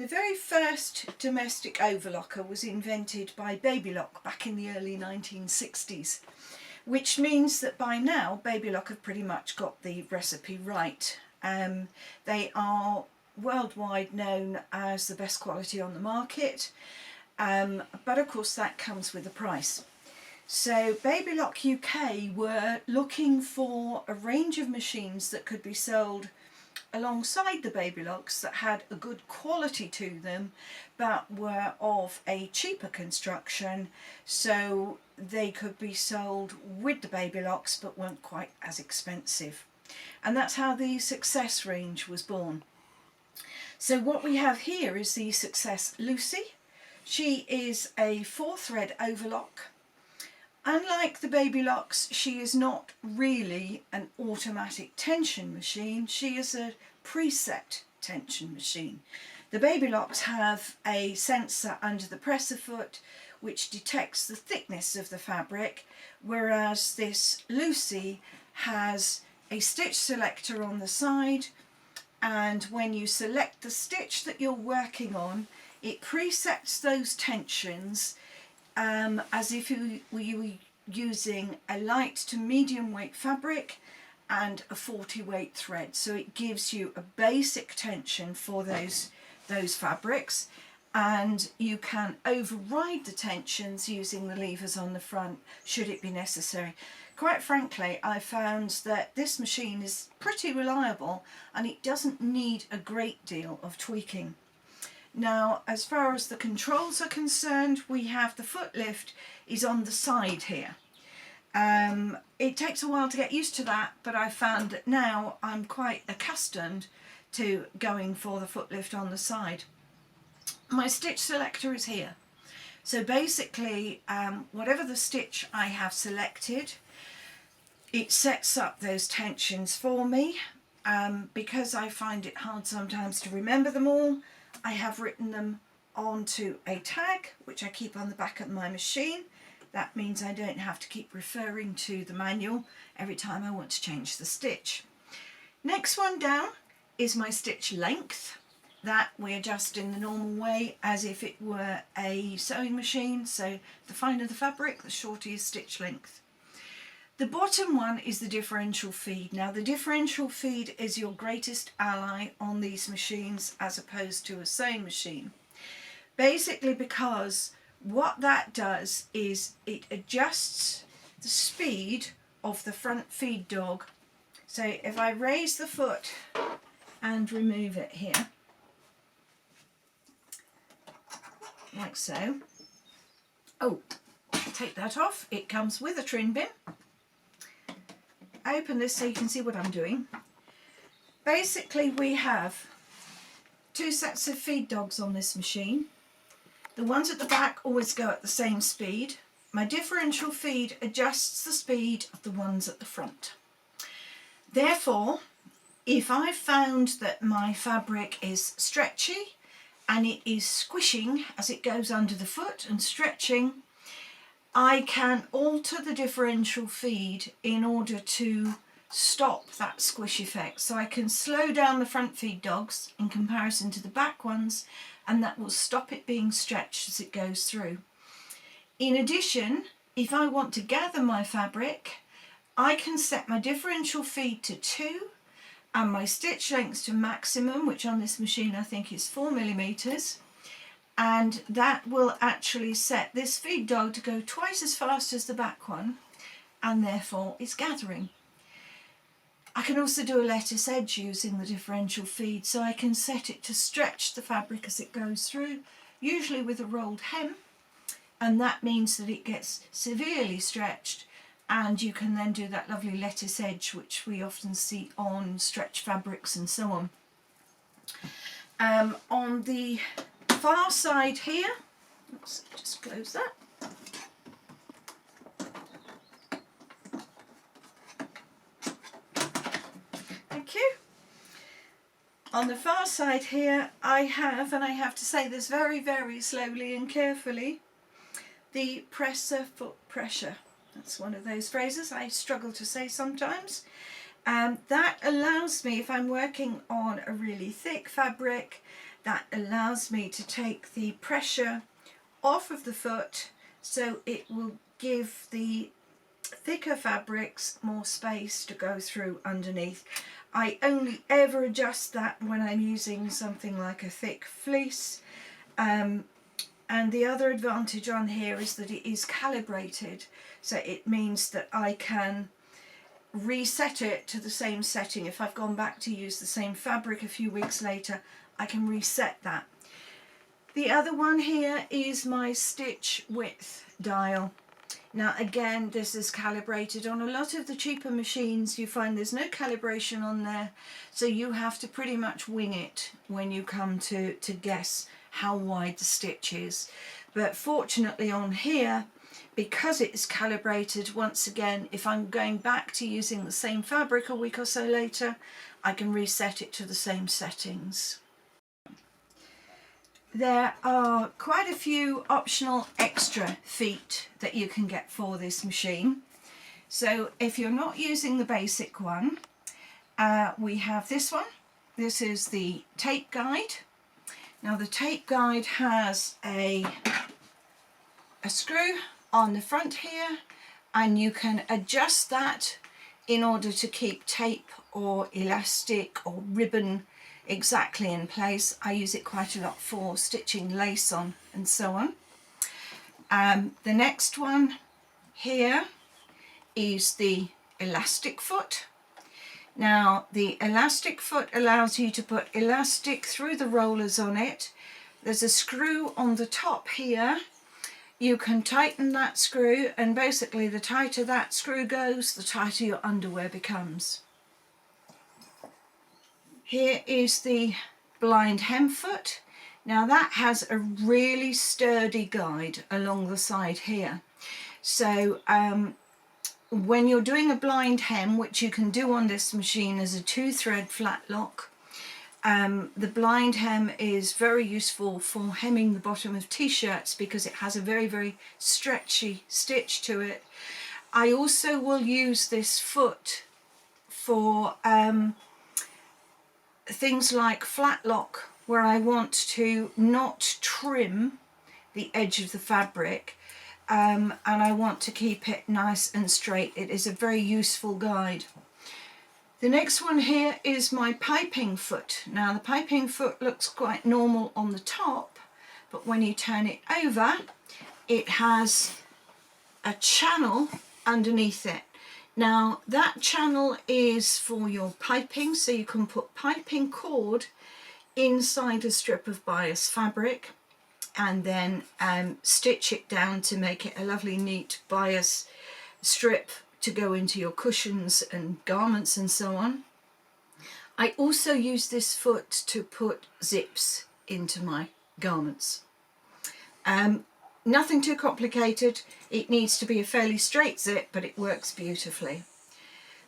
very first domestic overlocker was invented by Babylock back in the early 1960s, which means that by now Babylock have pretty much got the recipe right. They are worldwide known as the best quality on the market, but of course that comes with a price. So Babylock UK were looking for a range of machines that could be sold alongside the Babylocks that had a good quality to them but were of a cheaper construction, so they could be sold with the Babylocks but weren't quite as expensive. And that's how the Success range was born. So what we have here is the Success Lucie. She is a 4-thread overlock. Unlike the Babylocks, she is not really an automatic tension machine. She is a preset tension machine. The Babylocks have a sensor under the presser foot which detects the thickness of the fabric, whereas this Lucie has a stitch selector on the side, and when you select the stitch that you're working on, it presets those tensions as if you were using a light to medium weight fabric and a 40 weight thread. So it gives you a basic tension for those fabrics, and you can override the tensions using the levers on the front should it be necessary. Quite frankly, I found that this machine is pretty reliable and it doesn't need a great deal of tweaking. Now, as far as the controls are concerned, we have the foot lift is on the side here. It takes a while to get used to that, but I found that now I'm quite accustomed to going for the foot lift on the side. My stitch selector is here. So basically, whatever the stitch I have selected, it sets up those tensions for me. Because I find it hard sometimes to remember them all, I have written them onto a tag which I keep on the back of my machine. That means I don't have to keep referring to the manual every time I want to change the stitch. Next one down is my stitch length. That we adjust in the normal way as if it were a sewing machine, so the finer the fabric, the shorter your stitch length. The bottom one is the differential feed. Now the differential feed is your greatest ally on these machines as opposed to a sewing machine. Basically because what that does is it adjusts the speed of the front feed dog. So if I raise the foot and remove it here, like so. Oh, take that off. It comes with a trim bin. Open this so you can see what I'm doing. Basically we have two sets of feed dogs on this machine. The ones at the back always go at the same speed. My differential feed adjusts the speed of the ones at the front. Therefore, if I found that my fabric is stretchy and it is squishing as it goes under the foot and stretching, I can alter the differential feed in order to stop that squish effect. So I can slow down the front feed dogs in comparison to the back ones, and that will stop it being stretched as it goes through. In addition, if I want to gather my fabric, I can set my differential feed to 2 and my stitch length to maximum, which on this machine I think is 4mm. And that will actually set this feed dog to go twice as fast as the back one, and therefore it's gathering. I can also do a lettuce edge using the differential feed, so I can set it to stretch the fabric as it goes through, usually with a rolled hem, and that means that it gets severely stretched, and you can then do that lovely lettuce edge which we often see on stretch fabrics and so on. On the far side here, let's just close that. Thank you. On the far side here I have, and I have to say this very, very slowly and carefully, the presser foot pressure. That's one of those phrases I struggle to say sometimes. That allows me, if I'm working on a really thick fabric That allows me to take the pressure off of the foot, so it will give the thicker fabrics more space to go through underneath. I only ever adjust that when I'm using something like a thick fleece. And the other advantage on here is that it is calibrated, so it means that I can reset it to the same setting. If I've gone back to use the same fabric a few weeks later, I can reset that. The other one here is my stitch width dial. Now again, this is calibrated. On a lot of the cheaper machines you find there's no calibration on there, so you have to pretty much wing it when you come to guess how wide the stitch is. But fortunately on here, because it's calibrated, once again, if I'm going back to using the same fabric a week or so later, I can reset it to the same settings. There are quite a few optional extra feet that you can get for this machine. So if you're not using the basic one, we have this one. This is the tape guide. Now the tape guide has a screw on the front here, and you can adjust that in order to keep tape or elastic or ribbon exactly in place. I use it quite a lot for stitching lace on and so on. The next one here is the elastic foot. Now the elastic foot allows you to put elastic through the rollers on it. There's a screw on the top here. You can tighten that screw, and basically the tighter that screw goes, the tighter your underwear becomes. Here is the blind hem foot. Now that has a really sturdy guide along the side here. So when you're doing a blind hem, which you can do on this machine as a 2-thread flat lock, the blind hem is very useful for hemming the bottom of t-shirts because it has a very, very stretchy stitch to it. I also will use this foot for things like flat lock, where I want to not trim the edge of the fabric, and I want to keep it nice and straight. It is a very useful guide. The next one here is my piping foot. Now the piping foot looks quite normal on the top, but when you turn it over, it has a channel underneath it. Now that channel is for your piping, so you can put piping cord inside a strip of bias fabric and then stitch it down to make it a lovely neat bias strip to go into your cushions and garments and so on. I also use this foot to put zips into my garments. Nothing too complicated. It needs to be a fairly straight zip, but it works beautifully.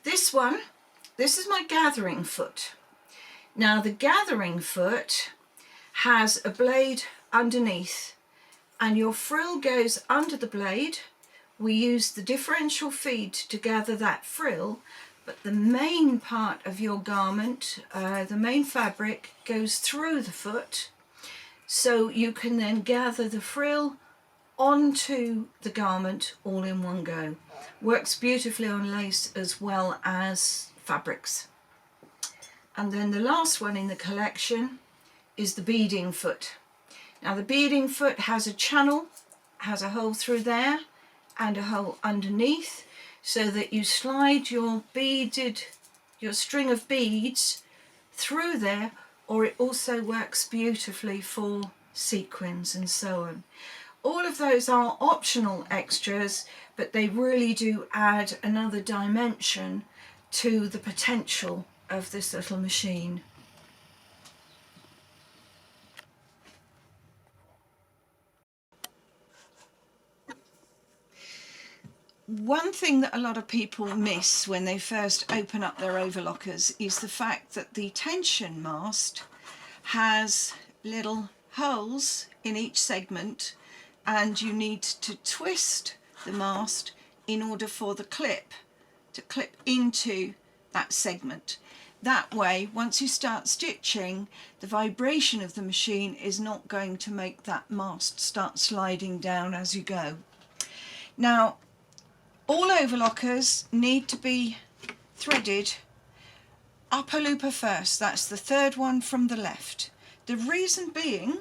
This is my gathering foot. Now the gathering foot has a blade underneath, and your frill goes under the blade. We use the differential feed to gather that frill, but the main part of your garment, the main fabric, goes through the foot, so you can then gather the frill onto the garment all in one go. Works beautifully on lace as well as fabrics. And then the last one in the collection is the beading foot. Now the beading foot has a channel, has a hole through there and a hole underneath, so that you slide your string of beads through there, or it also works beautifully for sequins and so on. All of those are optional extras, but they really do add another dimension to the potential of this little machine. One thing that a lot of people miss when they first open up their overlockers is the fact that the tension mast has little holes in each segment, and you need to twist the mast in order for the clip to clip into that segment. That way, once you start stitching, the vibration of the machine is not going to make that mast start sliding down as you go. Now, all overlockers need to be threaded upper looper first. That's the third one from the left. The reason being,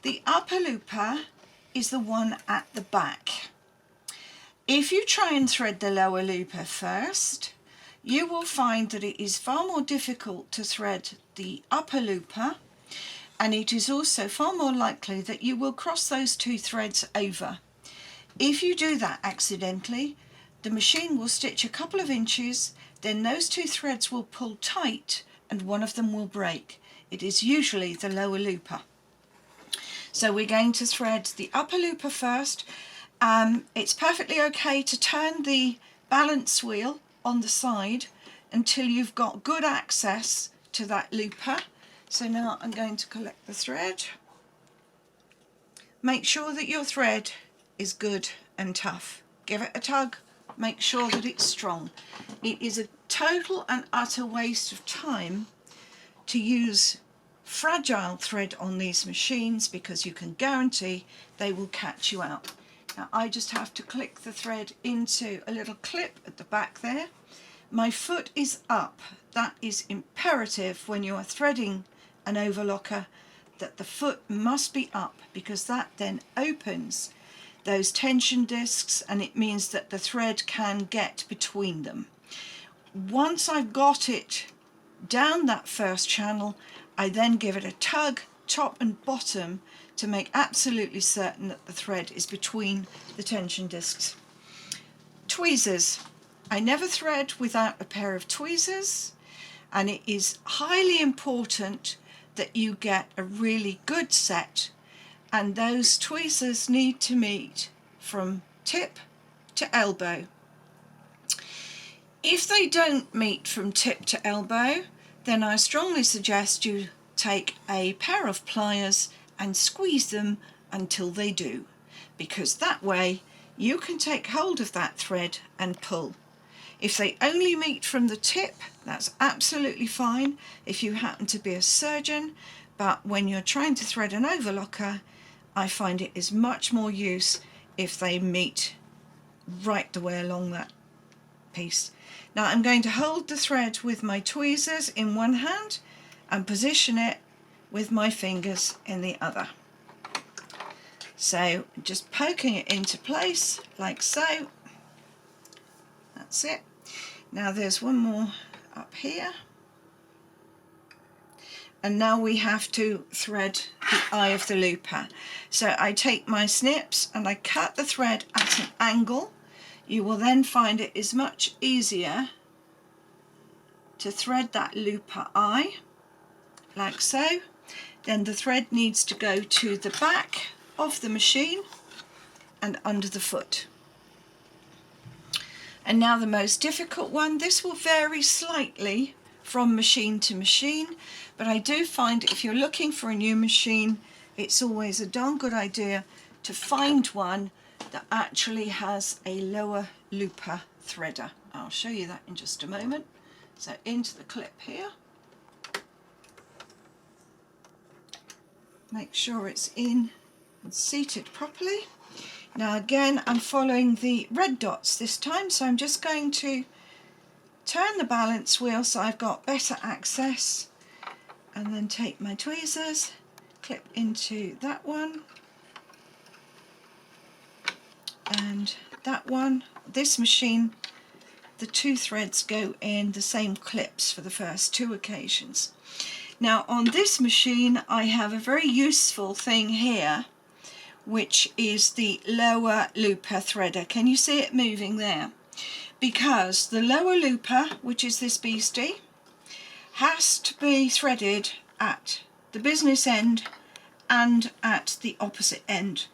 the upper looper is the one at the back. If you try and thread the lower looper first, you will find that it is far more difficult to thread the upper looper, and it is also far more likely that you will cross those two threads over. If you do that accidentally, the machine will stitch a couple of inches, then those two threads will pull tight and one of them will break. It is usually the lower looper. So we're going to thread the upper looper first. It's perfectly okay to turn the balance wheel on the side until you've got good access to that looper. So now I'm going to collect the thread. Make sure that your thread is good and tough. Give it a tug, make sure that it's strong. It is a total and utter waste of time to use fragile thread on these machines because you can guarantee they will catch you out. Now I just have to click the thread into a little clip at the back there. My foot is up. That is imperative when you are threading an overlocker, that the foot must be up, because that then opens those tension discs and it means that the thread can get between them. Once I've got it down that first channel, I then give it a tug top and bottom to make absolutely certain that the thread is between the tension discs. Tweezers. I never thread without a pair of tweezers, and it is highly important that you get a really good set, and those tweezers need to meet from tip to elbow. If they don't meet from tip to elbow, then I strongly suggest you take a pair of pliers and squeeze them until they do, because that way you can take hold of that thread and pull. If they only meet from the tip, that's absolutely fine if you happen to be a surgeon, but when you're trying to thread an overlocker, I find it is much more use if they meet right the way along that piece. Now I'm going to hold the thread with my tweezers in one hand and position it with my fingers in the other. So just poking it into place like so. That's it. Now there's one more up here. And now we have to thread the eye of the looper. So I take my snips and I cut the thread at an angle. You will then find it is much easier to thread that looper eye, like so. Then the thread needs to go to the back of the machine and under the foot. And now the most difficult one. This will vary slightly from machine to machine, but I do find if you're looking for a new machine, it's always a darn good idea to find one that actually has a lower looper threader. I'll show you that in just a moment. So into the clip here. Make sure it's in and seated properly. Now again, I'm following the red dots this time, so I'm just going to turn the balance wheel so I've got better access, and then take my tweezers, clip into that one and that one. This machine, the two threads go in the same clips for the first two occasions. Now on this machine I have a very useful thing here, which is the lower looper threader. Can you see it moving there? Because the lower looper, which is this beastie, has to be threaded at the business end and at the opposite end.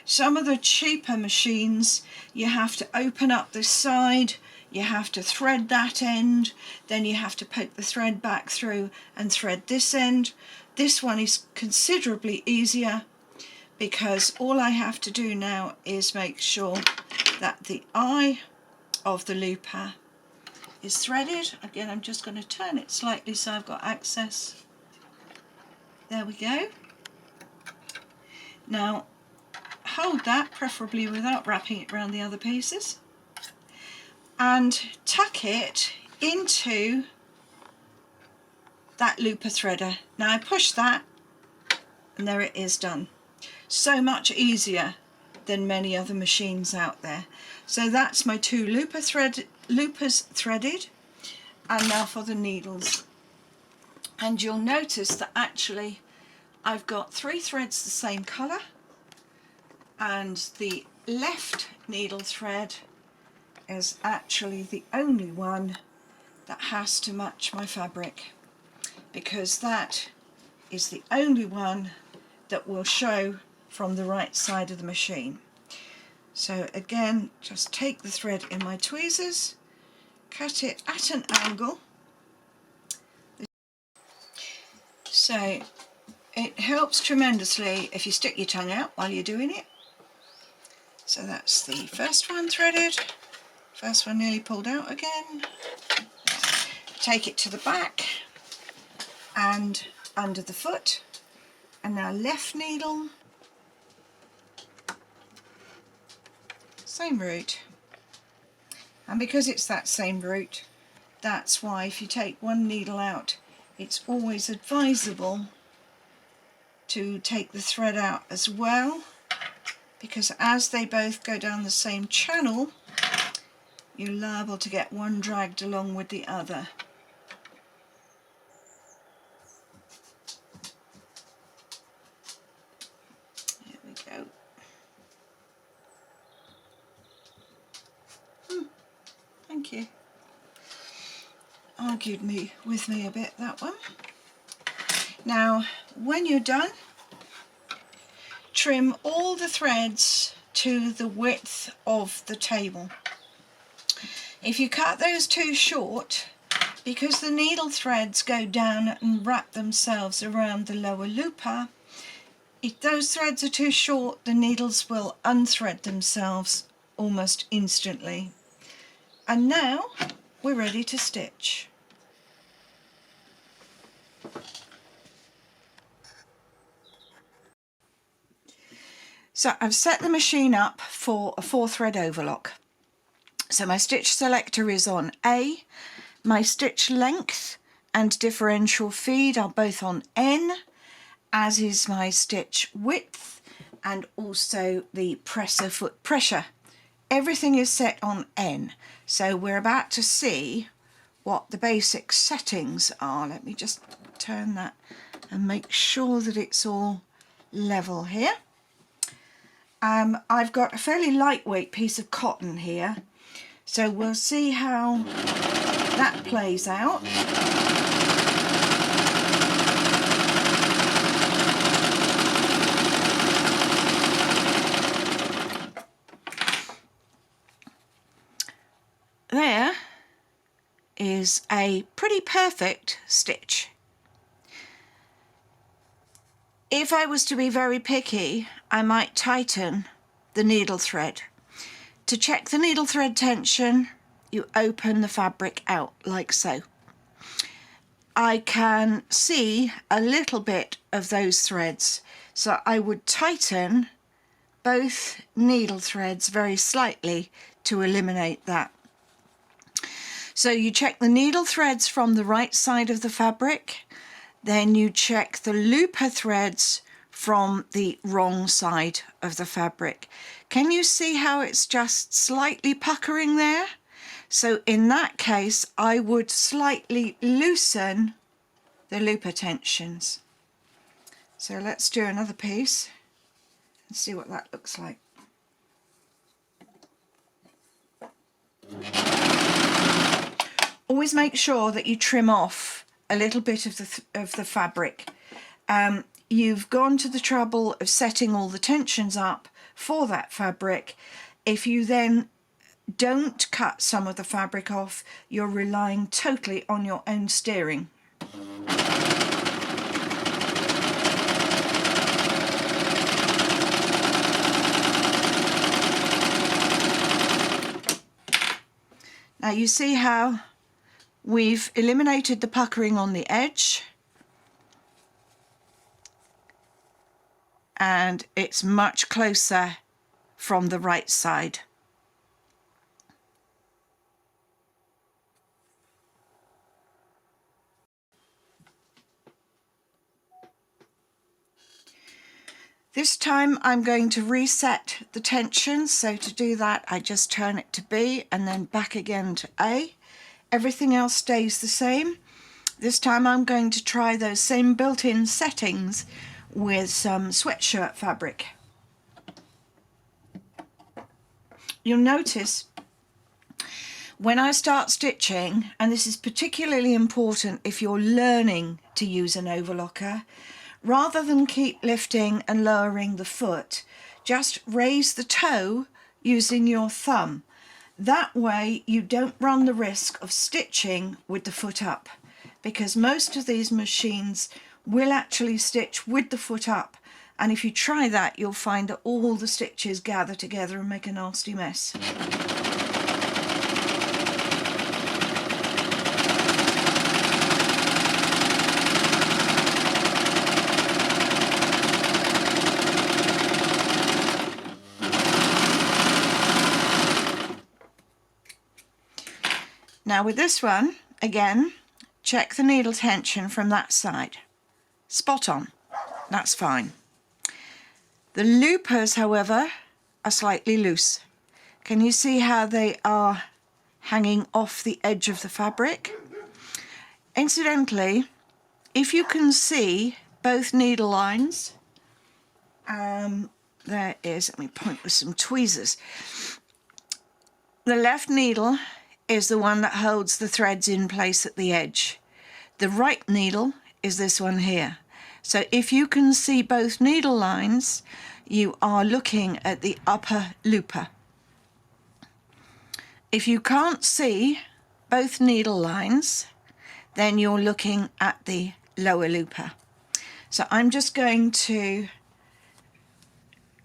Some of the cheaper machines, you have to open up this side, you have to thread that end, then you have to poke the thread back through and thread this end. This one is considerably easier, because all I have to do now is make sure that the eye of the looper is threaded. Again, I'm just going to turn it slightly so I've got access. There we go. Now hold that, preferably without wrapping it around the other pieces, and tuck it into that looper threader. Now I push that and there it is done. So much easier than many other machines out there. So that's my two loopers threaded, and now for the needles. And you'll notice that actually I've got 3 threads the same colour, and the left needle thread is actually the only one that has to match my fabric, because that is the only one that will show from the right side of the machine. So again, just take the thread in my tweezers, cut it at an angle. So it helps tremendously if you stick your tongue out while you're doing it. So that's the first one threaded, first one nearly pulled out again. Take it to the back and under the foot, and now left needle, same route. And because it's that same route, that's why if you take one needle out, it's always advisable to take the thread out as well, because as they both go down the same channel, you're liable to get one dragged along with the other. There we go. Thank you. Argued with me a bit, that one. Now, when you're done, trim all the threads to the width of the table. If you cut those too short, because the needle threads go down and wrap themselves around the lower looper, if those threads are too short, the needles will unthread themselves almost instantly. And now we're ready to stitch. So I've set the machine up for a 4-thread overlock. So my stitch selector is on A, my stitch length and differential feed are both on N, as is my stitch width and also the presser foot pressure. Everything is set on N. So we're about to see what the basic settings are. Let me just turn that and make sure that it's all level here. I've got a fairly lightweight piece of cotton here, so we'll see how that plays out. There is a pretty perfect stitch. If I was to be very picky, I might tighten the needle thread. To check the needle thread tension, you open the fabric out like so. I can see a little bit of those threads, so I would tighten both needle threads very slightly to eliminate that. So you check the needle threads from the right side of the fabric, then you check the looper threads from the wrong side of the fabric. Can you see how it's just slightly puckering there? So in that case, I would slightly loosen the looper tensions. So let's do another piece and see what that looks like. Always make sure that you trim off a little bit of the fabric. You've gone to the trouble of setting all the tensions up for that fabric. If you then don't cut some of the fabric off, you're relying totally on your own steering. Now you see how we've eliminated the puckering on the edge, and it's much closer from the right side. This time I'm going to reset the tension, so to do that I just turn it to B and then back again to A. Everything else stays the same. This time I'm going to try those same built-in settings with some sweatshirt fabric. You'll notice when I start stitching, and this is particularly important if you're learning to use an overlocker, rather than keep lifting and lowering the foot, just raise the toe using your thumb. That way you don't run the risk of stitching with the foot up, because most of these machines will actually stitch with the foot up, and if you try that you'll find that all the stitches gather together and make a nasty mess. Now with this one, again, check the needle tension from that side. Spot on, that's fine. The loopers, however, are slightly loose. Can you see how they are hanging off the edge of the fabric? Incidentally, if you can see both needle lines, there is, let me point with some tweezers. The left needle is the one that holds the threads in place at the edge. The right needle is this one here. So if you can see both needle lines, you are looking at the upper looper. If you can't see both needle lines, then you're looking at the lower looper. So I'm just going to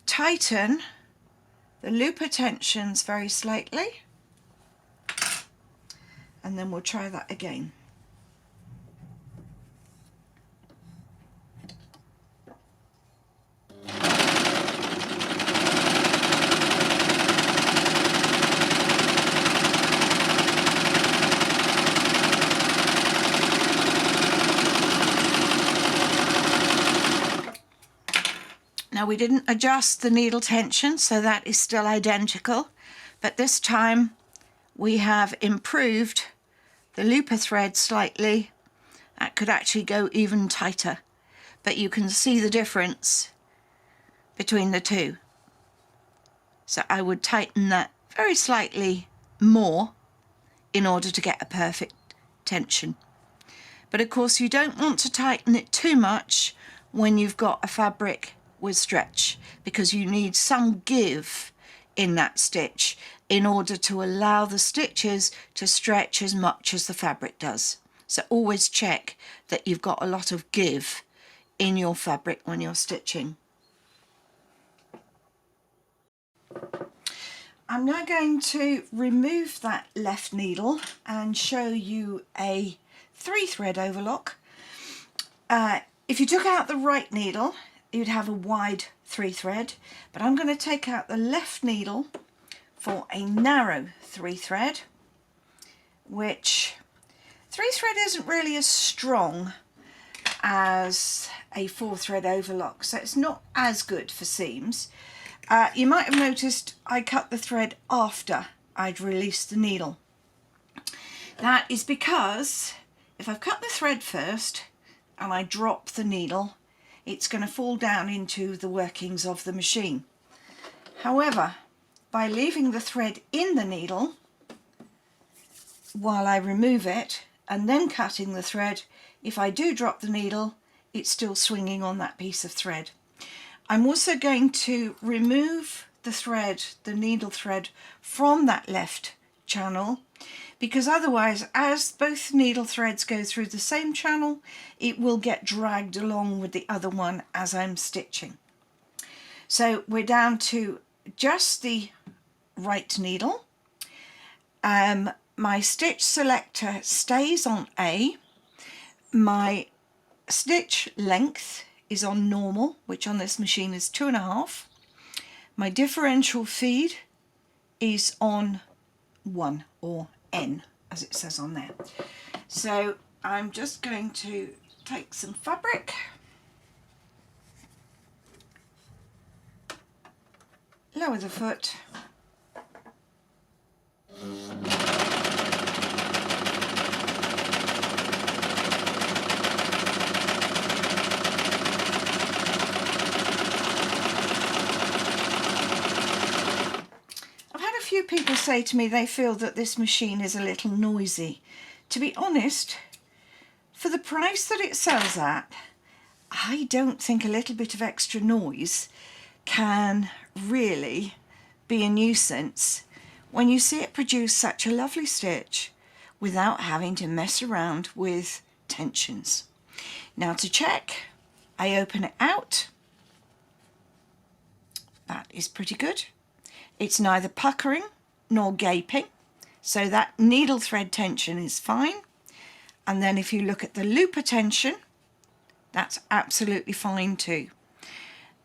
tighten the looper tensions very slightly, and then we'll try that again. Now we didn't adjust the needle tension, so that is still identical, but this time we have improved the looper thread slightly. That could actually go even tighter, but you can see the difference between the two. So I would tighten that very slightly more in order to get a perfect tension. But of course you don't want to tighten it too much when you've got a fabric with stretch, because you need some give in that stitch in order to allow the stitches to stretch as much as the fabric does. So always check that you've got a lot of give in your fabric when you're stitching. I'm now going to remove that left needle and show you a 3-thread overlock. If you took out the right needle, you'd have a wide 3-thread, but I'm going to take out the left needle for a narrow 3-thread, which 3-thread isn't really as strong as a 4-thread overlock, so it's not as good for seams. You might have noticed I cut the thread after I'd released the needle. That is because if I've cut the thread first and I drop the needle, it's going to fall down into the workings of the machine. However, by leaving the thread in the needle while I remove it and then cutting the thread, if I do drop the needle, it's still swinging on that piece of thread. I'm also going to remove the thread, the needle thread, from that left channel, because otherwise, as both needle threads go through the same channel, it will get dragged along with the other one as I'm stitching. So we're down to just the right needle. my stitch selector stays on A, my stitch length is on normal, which on this machine is 2.5. My differential feed is on 1, or N as it says on there. So I'm just going to take some fabric, lower the foot, few people say to me they feel that this machine is a little noisy. To be honest, for the price that it sells at, I don't think a little bit of extra noise can really be a nuisance when you see it produce such a lovely stitch without having to mess around with tensions. Now to check, I open it out. That is pretty good. It's neither puckering nor gaping, so that needle thread tension is fine. And then if you look at the looper tension, that's absolutely fine too.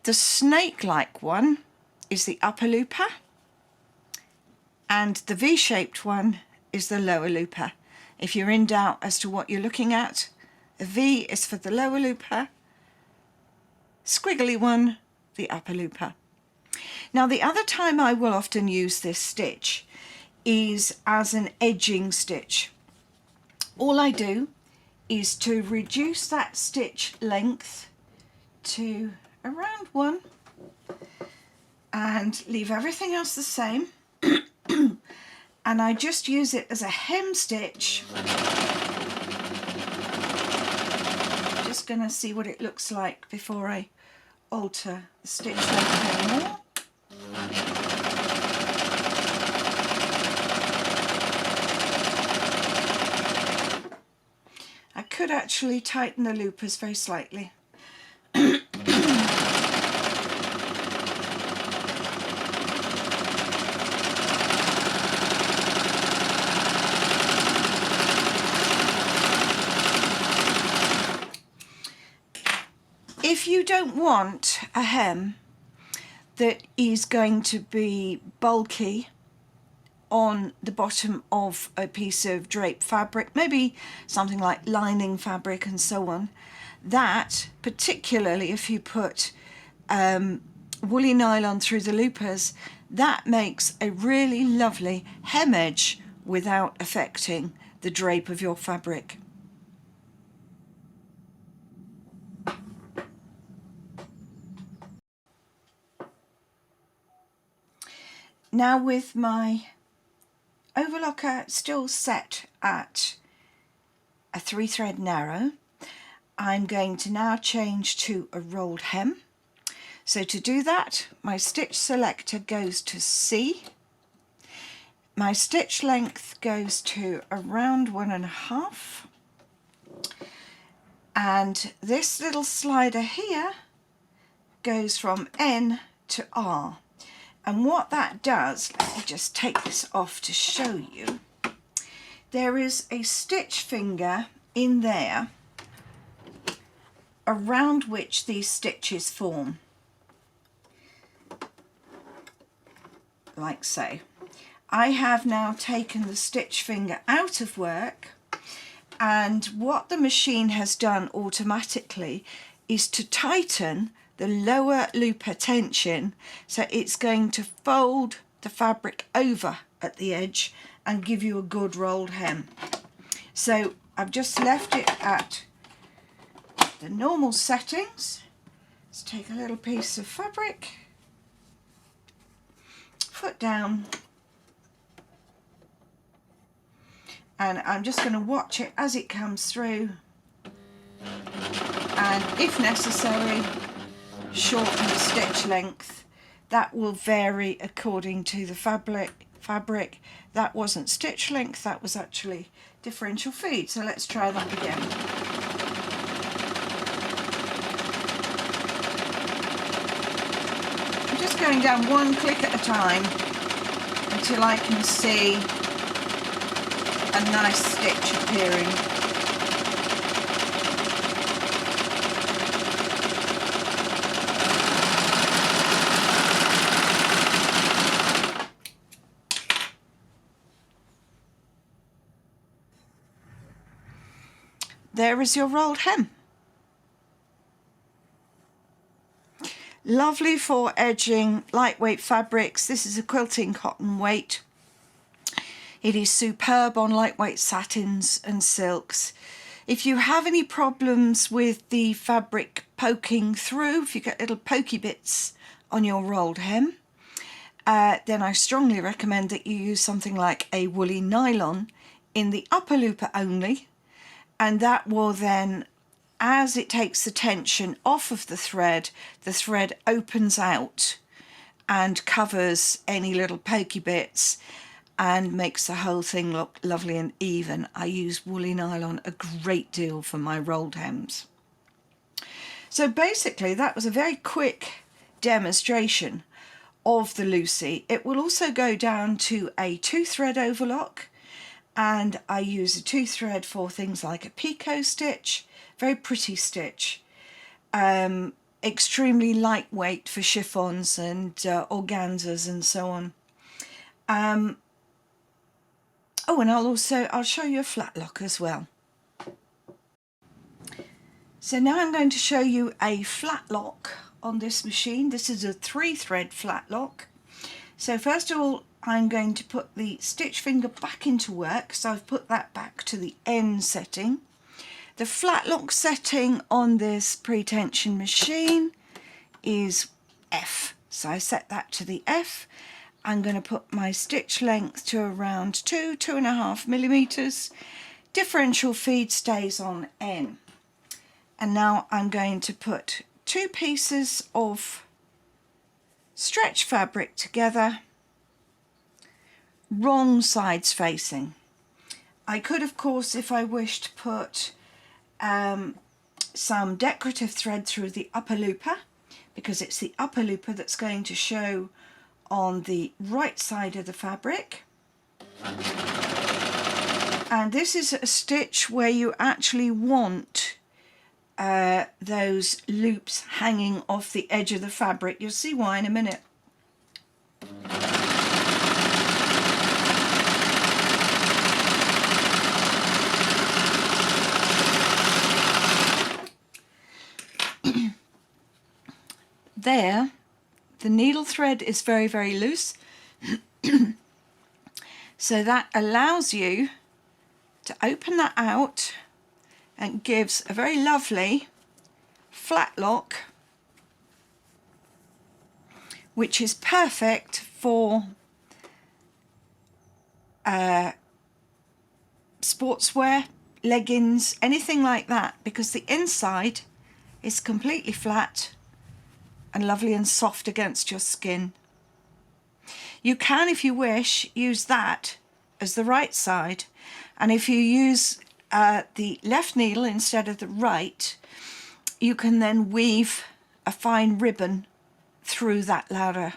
The snake-like one is the upper looper, and the V-shaped one is the lower looper. If you're in doubt as to what you're looking at, a V is for the lower looper, squiggly one, the upper looper. Now the other time I will often use this stitch is as an edging stitch. All I do is to reduce that stitch length to around 1 and leave everything else the same. And I just use it as a hem stitch. Just going to see what it looks like before I alter the stitch length anymore. I could actually tighten the loopers very slightly. If you don't want a hem that is going to be bulky on the bottom of a piece of draped fabric, maybe something like lining fabric and so on, that, particularly if you put woolly nylon through the loopers, that makes a really lovely hem edge without affecting the drape of your fabric. Now with my overlocker still set at a 3-thread narrow, I'm going to now change to a rolled hem. So to do that, my stitch selector goes to C. My stitch length goes to around 1.5. And this little slider here goes from N to R. And what that does, let me just take this off to show you. There is a stitch finger in there around which these stitches form, like so. I have now taken the stitch finger out of work, and what the machine has done automatically is to tighten the lower looper tension, so it's going to fold the fabric over at the edge and give you a good rolled hem. So I've just left it at the normal settings. Let's take a little piece of fabric, foot down, and I'm just going to watch it as it comes through, and if necessary shorten the stitch length. That will vary according to the fabric. That wasn't stitch length, that was actually differential feed. So let's try that again. I'm just going down one click at a time until I can see a nice stitch appearing. There is your rolled hem. Lovely for edging lightweight fabrics. This is a quilting cotton weight. It is superb on lightweight satins and silks. If you have any problems with the fabric poking through, if you get little pokey bits on your rolled hem, then I strongly recommend that you use something like a woolly nylon in the upper looper only, and that will then, as it takes the tension off of the thread opens out and covers any little pokey bits and makes the whole thing look lovely and even. I use woolly nylon a great deal for my rolled hems. So basically that was a very quick demonstration of the Lucie. It will also go down to a 2-thread overlock, and I use a 2-thread for things like a picot stitch, very pretty stitch, extremely lightweight for chiffons and organzas and so on. Oh, and I'll show you a flat lock as well. So now I'm going to show you a flat lock on this machine. This is a 3-thread flat lock. So first of all, I'm going to put the stitch finger back into work. So I've put that back to the N setting. The flat lock setting on this pre-tension machine is F. So I set that to the F. I'm going to put my stitch length to around 2.5 millimeters. Differential feed stays on N. And now I'm going to put 2 pieces of stretch fabric together, wrong sides facing. I could, of course, if I wished, put some decorative thread through the upper looper, because it's the upper looper that's going to show on the right side of the fabric. And this is a stitch where you actually want those loops hanging off the edge of the fabric. You'll see why in a minute. There, the needle thread is very, very loose. So that allows you to open that out and gives a very lovely flat lock, which is perfect for sportswear, leggings, anything like that, because the inside is completely flat and lovely and soft against your skin. You can, if you wish, use that as the right side, and if you use the left needle instead of the right, you can then weave a fine ribbon through that ladder